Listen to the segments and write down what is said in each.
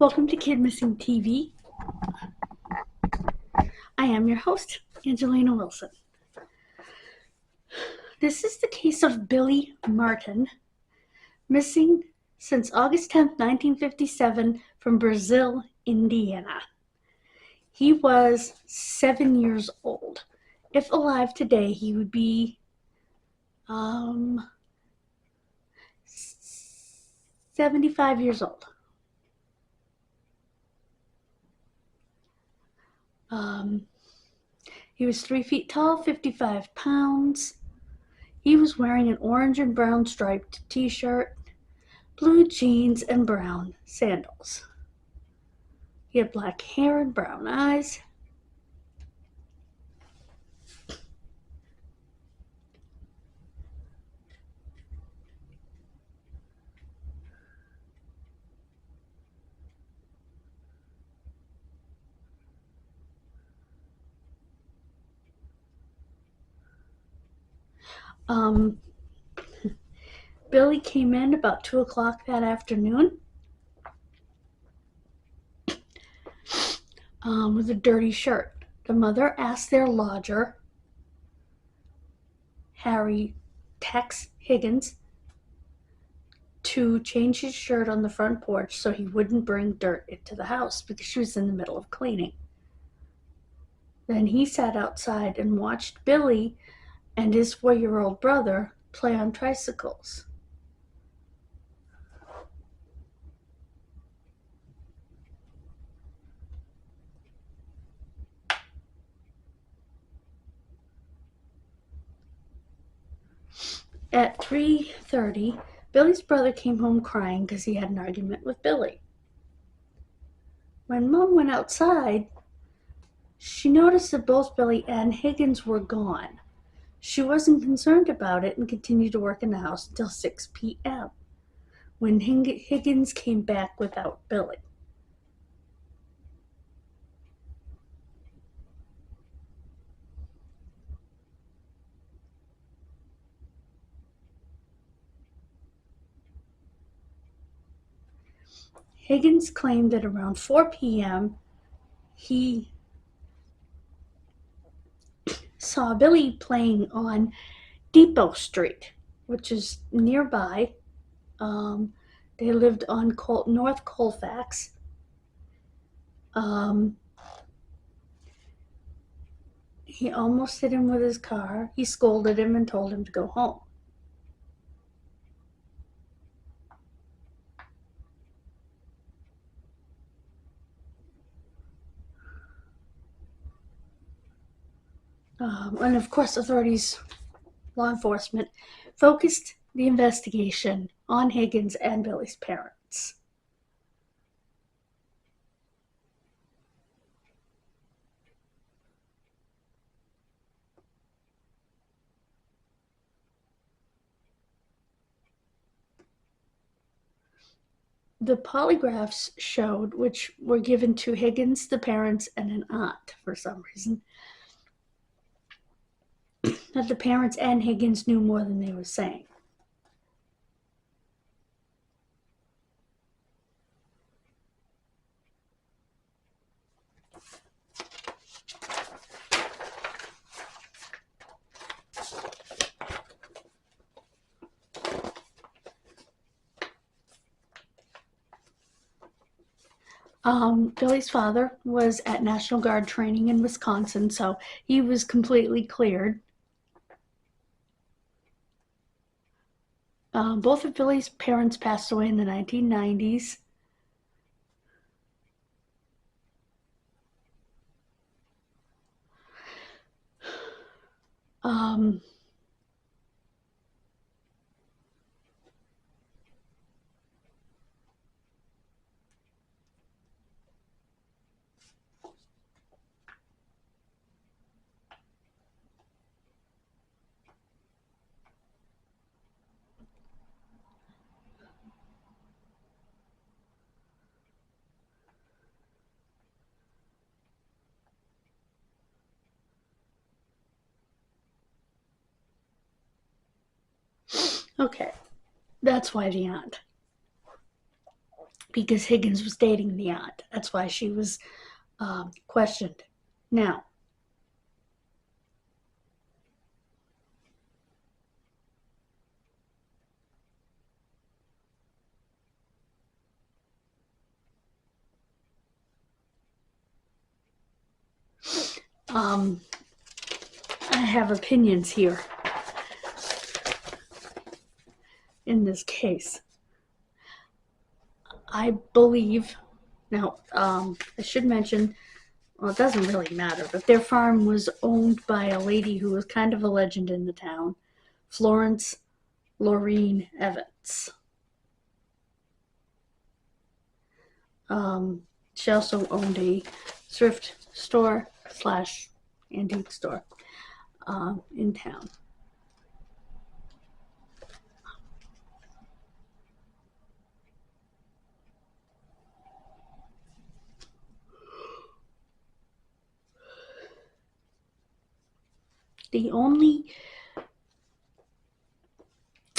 Welcome to Kidmissing TV. I am your host, Angelina Wilson. This is the case of Billy Martin, missing since August 10th, 1957 from Brazil, Indiana. He was 7 years old. If alive today, he would be 75 years old. He was 3 feet tall, 55 pounds. He was wearing an orange and brown striped t-shirt, blue jeans, and brown sandals. He had black hair and brown eyes. Billy came in about 2 o'clock that afternoon with a dirty shirt. The mother asked their lodger, Harry Tex Higgins, to change his shirt on the front porch so he wouldn't bring dirt into the house because she was in the middle of cleaning. Then he sat outside and watched Billy and his 4-year-old brother play on tricycles. At 3:30, Billy's brother came home crying because he had an argument with Billy. When Mom went outside, she noticed that both Billy and Higgins were gone. She wasn't concerned about it and continued to work in the house until 6 p.m. when Higgins came back without Billy. Higgins claimed that around 4 p.m. he saw Billy playing on Depot Street, which is nearby. They lived on North Colfax. He almost hit him with his car. He scolded him and told him to go home. And of course, authorities, law enforcement, focused the investigation on Higgins and Billy's parents. The polygraphs showed, which were given to Higgins, the parents, and an aunt for some reason, that the parents and Higgins knew more than they were saying. Billy's father was at National Guard training in Wisconsin, so he was completely cleared. Both of Billy's parents passed away in the 1990s. Okay, that's why the aunt. because Higgins was dating the aunt. That's why she was questioned. Now, I have opinions here in this case. I believe, now, I should mention, well, it doesn't really matter, but their farm was owned by a lady who was kind of a legend in the town, Florence Laureen Evans. She also owned a thrift store / antique store in town.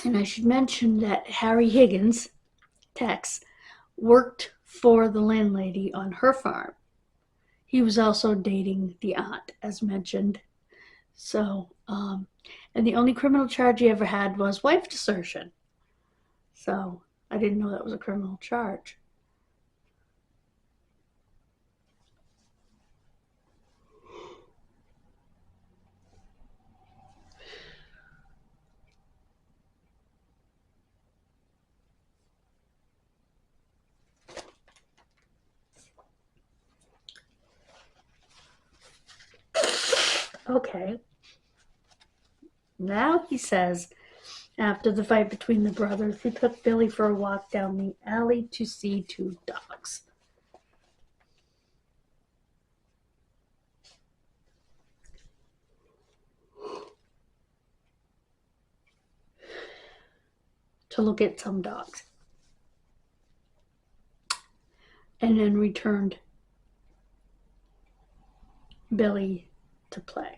And I should mention that Harry Higgins, Tex, worked for the landlady on her farm. He was also dating the aunt, as mentioned. So, and the only criminal charge he ever had was wife desertion. So, I didn't know that was a criminal charge. Okay. Now he says, after the fight between the brothers, he took Billy for a walk down the alley to see 2 dogs. To look at some dogs. And then returned Billy to play.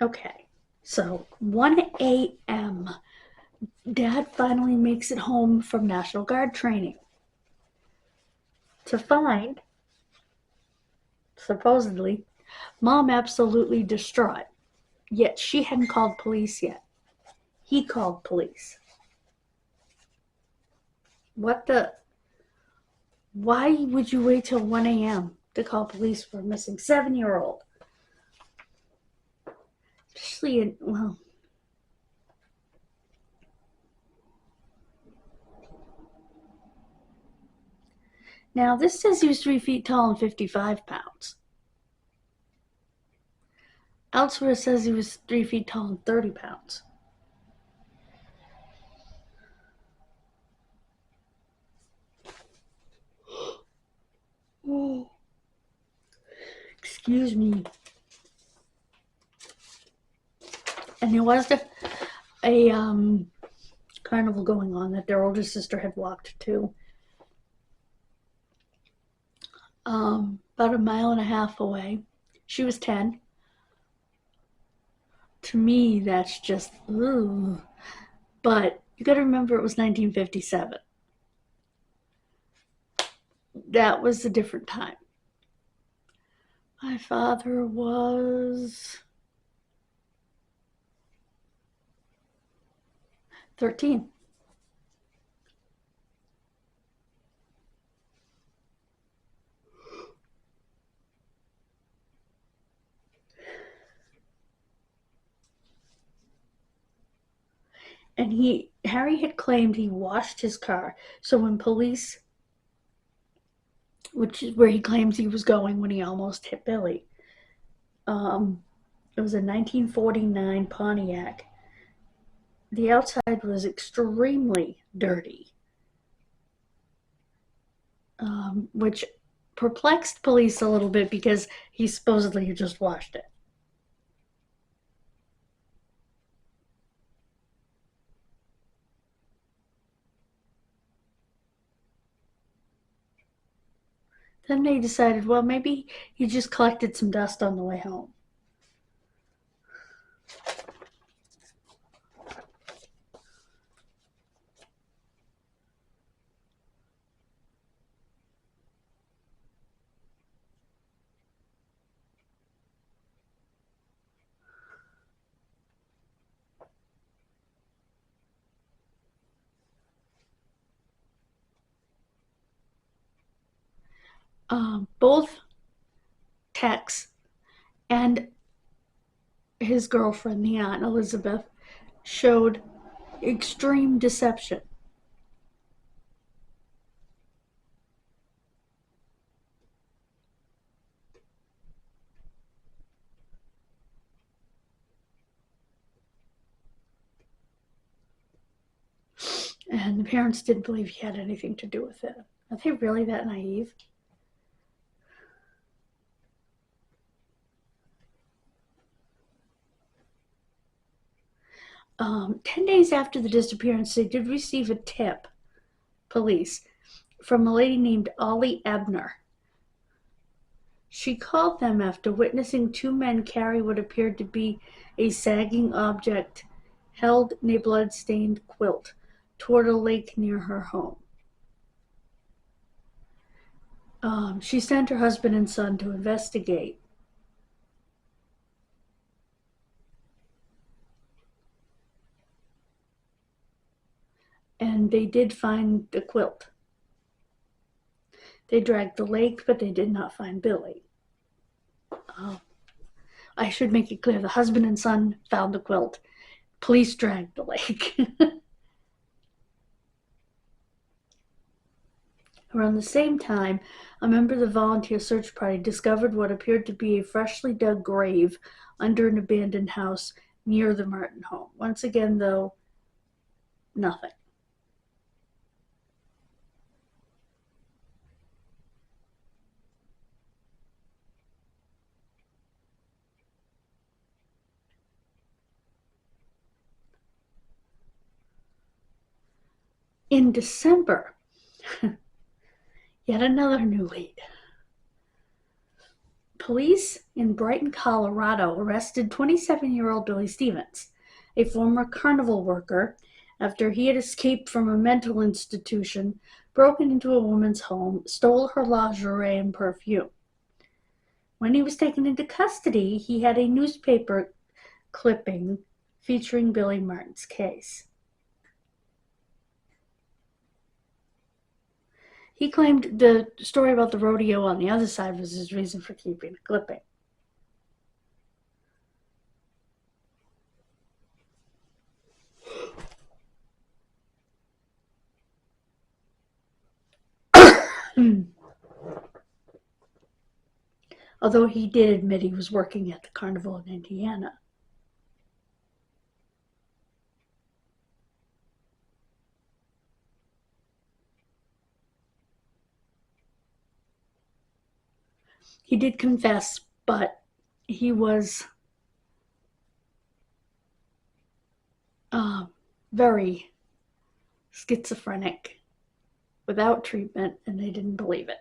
Okay, so 1 a.m. Dad finally makes it home from National Guard training to find, supposedly, Mom absolutely distraught. Yet she hadn't called police yet. He called police. What the? Why would you wait till 1 a.m. to call police for a missing 7-year-old? Especially well. Now, this says he was 3 feet tall and 55 pounds. Elsewhere it says he was 3 feet tall and 30 pounds. Oh. Excuse me. And there was a carnival going on that their older sister had walked to. About a mile and a half away. She was 10. To me, that's just, ooh. But you gotta remember it was 1957. That was a different time. My father was 13. And Harry had claimed he washed his car. So when police, which is where he claims he was going when he almost hit Billy, it was a 1949 Pontiac. The outside was extremely dirty, which perplexed police a little bit because he supposedly had just washed it. Then they decided, well, maybe he just collected some dust on the way home. Both Tex and his girlfriend, the Aunt Elizabeth, showed extreme deception. And the parents didn't believe he had anything to do with it. Are they really that naive? Um, 10 days after the disappearance, they did receive a tip, police, from a lady named Ollie Ebner. She called them after witnessing two men carry what appeared to be a sagging object held in a blood-stained quilt toward a lake near her home. She sent her husband and son to investigate. And they did find the quilt. They dragged the lake, but they did not find Billy. I should make it clear, the husband and son found the quilt. Police dragged the lake. Around the same time, a member of the volunteer search party discovered what appeared to be a freshly dug grave under an abandoned house near the Martin home. Once again, though, nothing. In December, yet another new lead. Police in Brighton, Colorado arrested 27-year-old Billy Stevens, a former carnival worker, after he had escaped from a mental institution, broken into a woman's home, stole her lingerie and perfume. When he was taken into custody, he had a newspaper clipping featuring Billy Martin's case. He claimed the story about the rodeo on the other side was his reason for keeping the clipping. Although he did admit he was working at the carnival in Indiana. He did confess, but he was very schizophrenic without treatment, and they didn't believe it.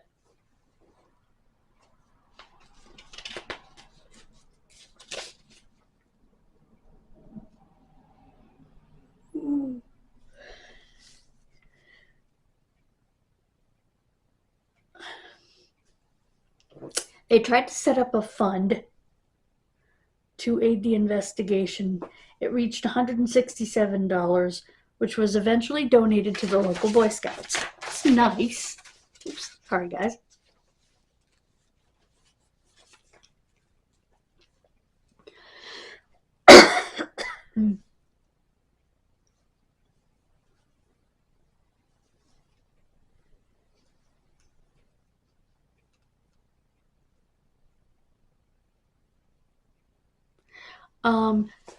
They tried to set up a fund to aid the investigation. It reached $167, which was eventually donated to the local Boy Scouts. It's nice. Oops, sorry guys.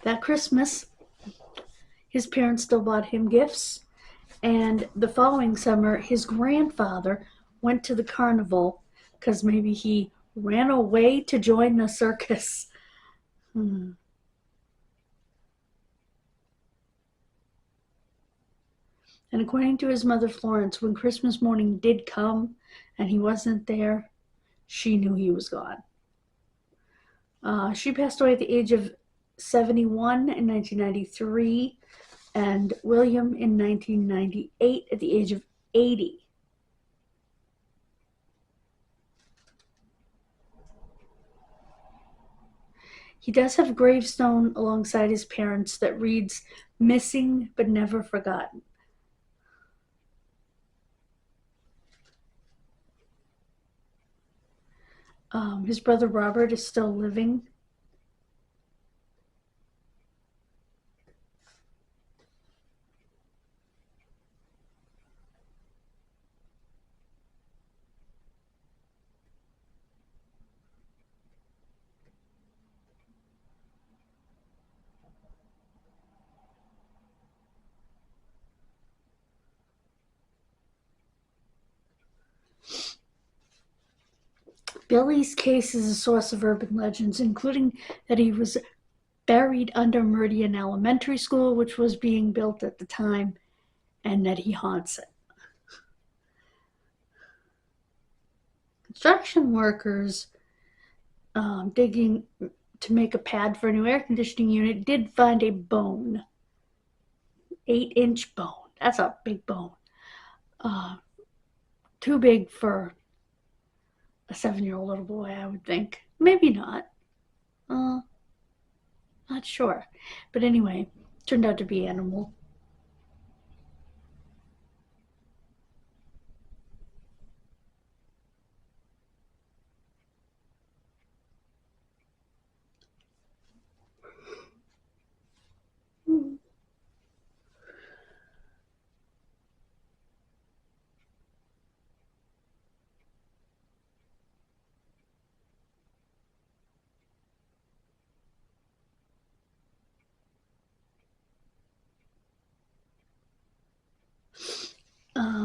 That Christmas, his parents still bought him gifts, and the following summer, his grandfather went to the carnival because maybe he ran away to join the circus. And according to his mother, Florence, when Christmas morning did come and he wasn't there, she knew he was gone. She passed away at the age of 71 in 1993, and William in 1998 at the age of 80. He does have a gravestone alongside his parents that reads, "Missing but never forgotten." His brother Robert is still living. Billy's case is a source of urban legends, including that he was buried under Meridian Elementary School, which was being built at the time, and that he haunts it. Construction workers digging to make a pad for a new air conditioning unit did find a bone. 8-inch bone. That's a big bone. Too big for a 7-year-old little boy, I would think. Maybe not. Not sure. But anyway, turned out to be animal.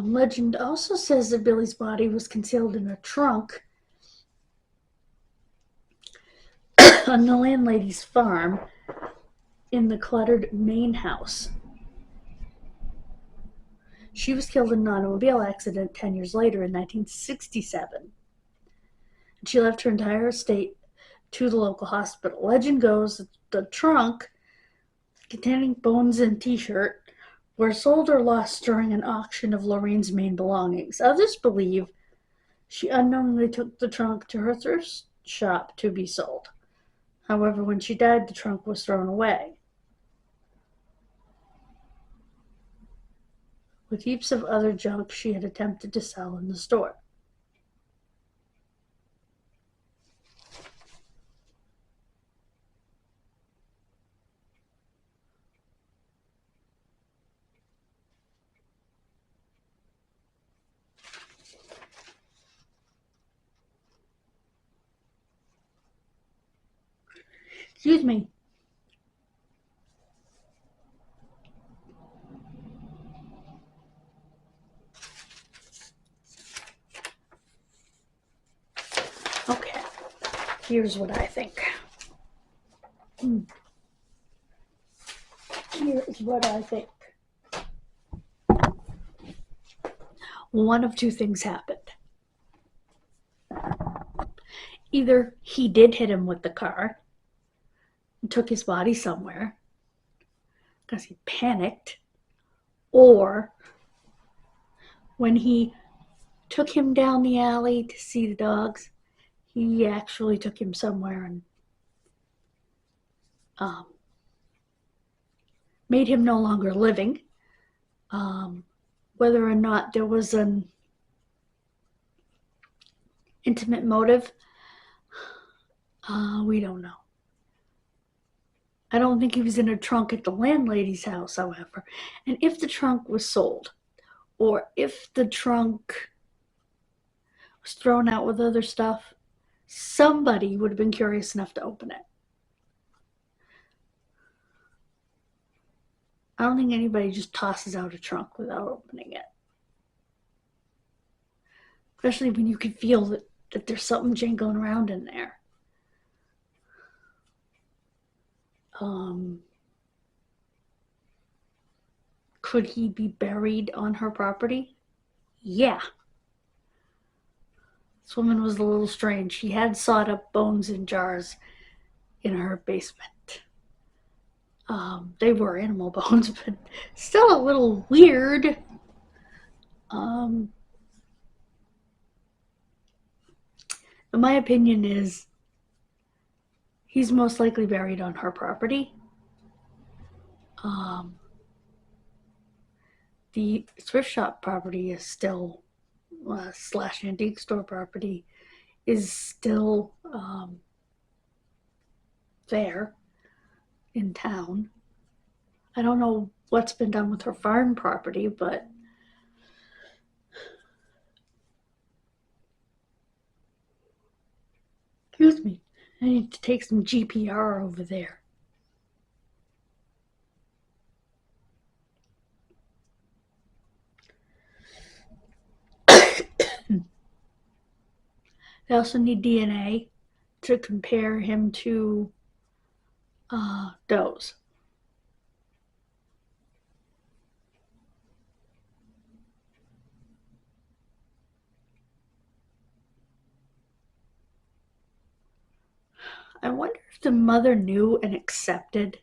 Legend also says that Billy's body was concealed in a trunk on the landlady's farm in the cluttered main house. She was killed in an automobile accident 10 years later in 1967. She left her entire estate to the local hospital. Legend goes that the trunk containing bones and t-shirt were sold or lost during an auction of Lorraine's main belongings. Others believe she unknowingly took the trunk to her thrift shop to be sold. However, when she died, the trunk was thrown away, with heaps of other junk she had attempted to sell in the store. Excuse me. Okay, here's what I think. Here's what I think. One of two things happened. Either he did hit him with the car and took his body somewhere because he panicked, or when he took him down the alley to see the dogs, he actually took him somewhere and made him no longer living. Whether or not there was an intimate motive, we don't know. I don't think he was in a trunk at the landlady's house, however. And if the trunk was sold, or if the trunk was thrown out with other stuff, somebody would have been curious enough to open it. I don't think anybody just tosses out a trunk without opening it. Especially when you can feel that there's something jangling around in there. Could he be buried on her property? Yeah. This woman was a little strange. She had sawed up bones in jars in her basement. They were animal bones, but still a little weird. My opinion is he's most likely buried on her property. The thrift shop property is still, slash antique store property is still there in town. I don't know what's been done with her farm property, but excuse me, I need to take some GPR over there. I also need DNA to compare him to does. I wonder if the mother knew and accepted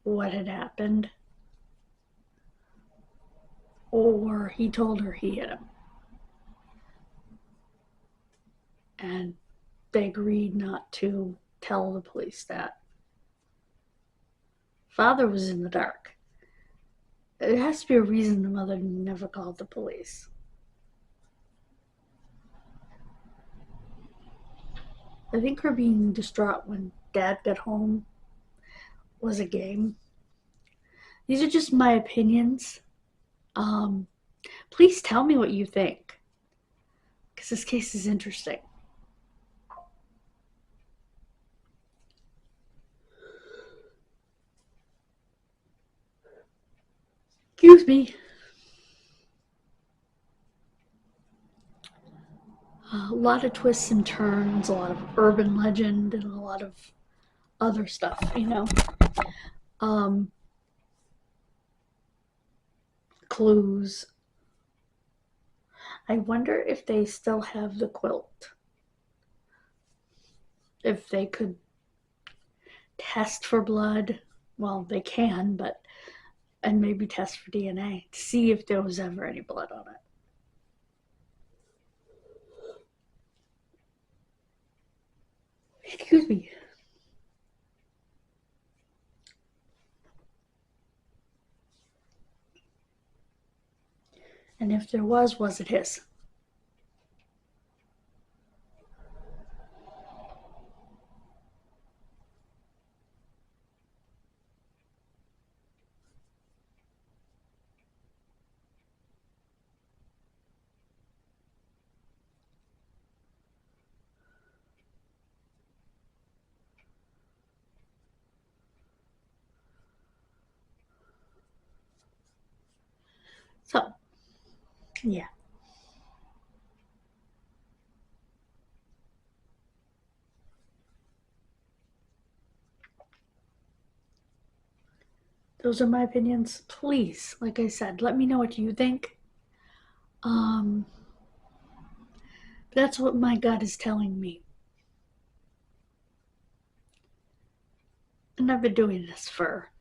what had happened, or he told her he hit him. And they agreed not to tell the police that. Father was in the dark. There has to be a reason the mother never called the police. I think her being distraught when Dad got home was a game. These are just my opinions. Please tell me what you think, because this case is interesting. Excuse me. A lot of twists and turns, a lot of urban legend, and a lot of other stuff, clues. I wonder if they still have the quilt. If they could test for blood. Well, they can, and maybe test for DNA to see if there was ever any blood on it. Excuse me. And if there was it his? So, yeah. Those are my opinions. Please, like I said, let me know what you think. That's what my gut is telling me. And I've been doing this for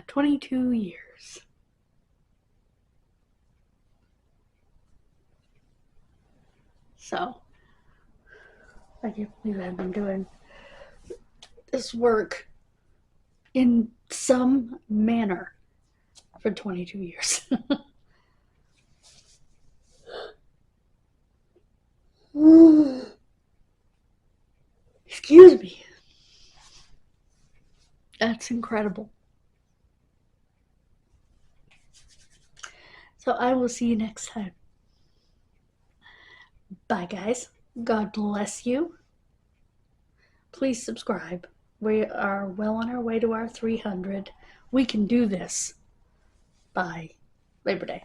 22 years. So, I can't believe I've been doing this work in some manner for 22 years. Excuse me. That's incredible. So I will see you next time. Bye, guys. God bless you. Please subscribe. We are well on our way to our 300. We can do this by Labor Day.